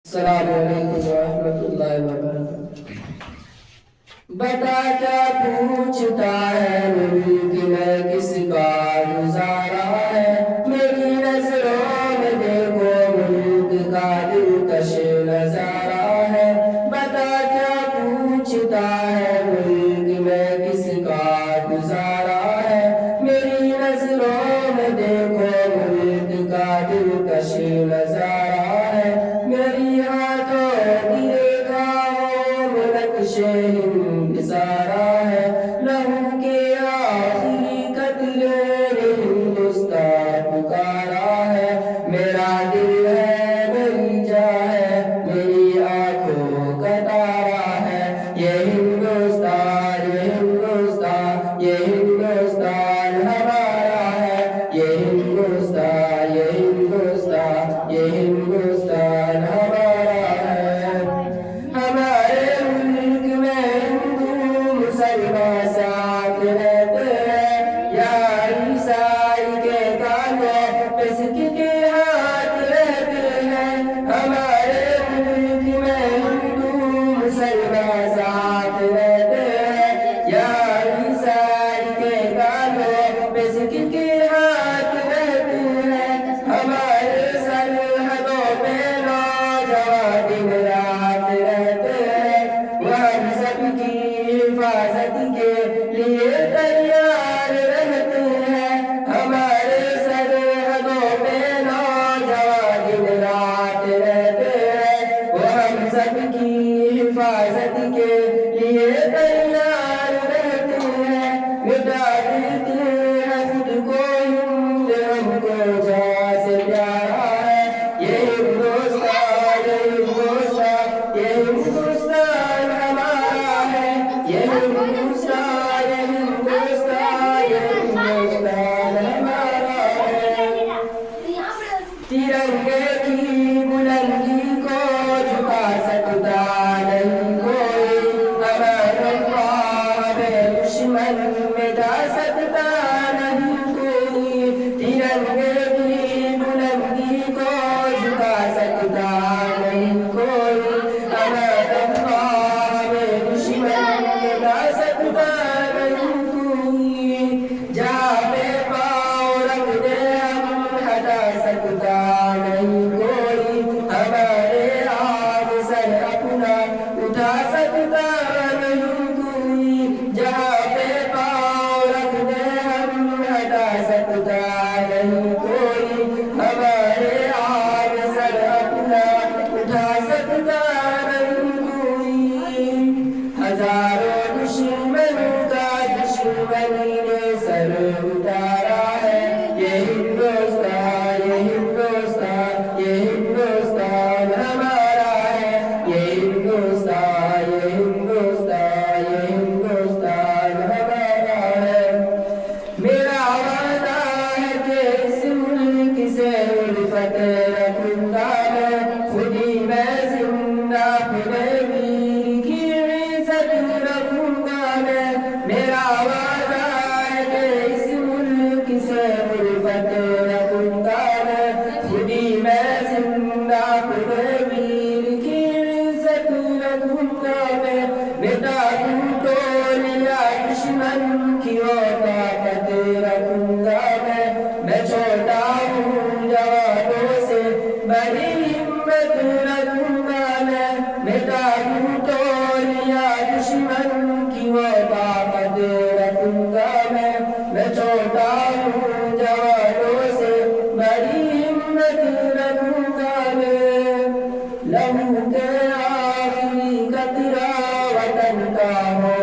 السلام علیکم ورحمۃ اللہ وبرکاتہ۔ بتا کیا پوچھتا ہے ملک میں کس کا گزارا ہے، میری نظروں میں دیکھو ملک کا دلکش نظارہ ہے۔ بتا کیا پوچھتا ہے ملک میں کس کا گزارا ہے، میری نظروں میں دیکھو ملک کا دلکش نظارہ ہے۔ میری ہاتھوں کی ریکھاؤں میں نقش ہند سارا ہے، لہو کے آخری قطرے نے ہندوستان پکارا ہے۔ میرا دل ہے، میری جان ہے، میری آنکھوں کا تارا ہے، یہ ہندوستان، یہ ہندوستان، یہ ہندوستان ہمارا ہے، یہ ہندوستان، یہ ہندوستان، یہ ہندوستان ہمارا ہے۔ ہمارے ملک میں ہندو مسلمان ساتھ رہتے ہیں، یا عیسائی کے کانوں پہ سکھ کے ہاتھ رہتے ہیں۔ ہمارے ملک میں ہندو مسلمان ساتھ رہتے ہیں، یا عیسائی کے کانوں پہ سکھ کے ہاتھ رہتے ہیں۔ ہمارے سرحدوں پہ نوجوان دن رات رہتے ہیں، وہ ہم سب کی حفاظت کے لیے تیار رہتے ہیں۔ ہمارے سرحدوں پہ نوجوان دن رات رہتے ہیں، وہ ہم سب کی حفاظت کے لیے تیار رہتے ہیں۔ مٹا دیتے ہیں خود کو ہند، ہم کو جہاں سے پیارا ہے، یہ ہندوستان، یہ ہندوستان، یہ ہندوستان ہمارا ہے، یہ ہندوستان، یہ ہندوستان، یہ ہندوستان ہمارا ہے۔ ترنگے کی بلندی کو جھکا سکتا نہیں کوئی، امان اللہ ہمیں دشمن مٹا سکتا نہیں کوئی۔ ترنگے کی بلندی کو جھکا سکتا نہیں کوئی، امان اللہ ہمیں دشمن مٹا سکتا نہیں کوئی۔ جہاں پہ پاؤں رکھ دے ہم ہٹا سکتا نہیں کوئی، ہمارے آج سر اپنا اٹھا سکتا نہیں کوئی۔ جہاں پہ پاؤں رکھ دے ہم ہٹا سکتا نہیں کوئی، ہمارے آج سر اپنا اٹھا سکتا نہیں کوئی۔ ہزاروں دشمنوں کا دشمنی نے سر اتارا ہے، یہ ہندوستان، یہ ہندوستان، یہ ہندوستان ہمارا ہے، یہ ہندوستان، یہ ہندوستان، یہ ہندوستان ہمارا ہے۔ میرا وعدہ ہے کہ اس ملک سے الفت رکھوں گا میں، خود ہی میں زندہ اپنے ویر کی عزت رکھوں گا میں۔ میرا وعدہ ہے کہ اس ملک سے الفت رکھوں گا میں، خود ہی میں زندہ اپنے ویر کی عزت رکھوں گا میں۔ مٹا دوں ٹولیا دشمن کی وہ طاقت رکھوں گا میں چھوٹا ہوں جوانوں سے بڑی ہمت رکھوں گا میں۔ مٹا دوں ٹولیا دشمن کی وہ طاقت رکھوں گا میں چھوٹا ہوں جوانوں سے بڑی ہمت رکھوں گا میں۔ لہو کے آخری قطرہ وطن کا ہو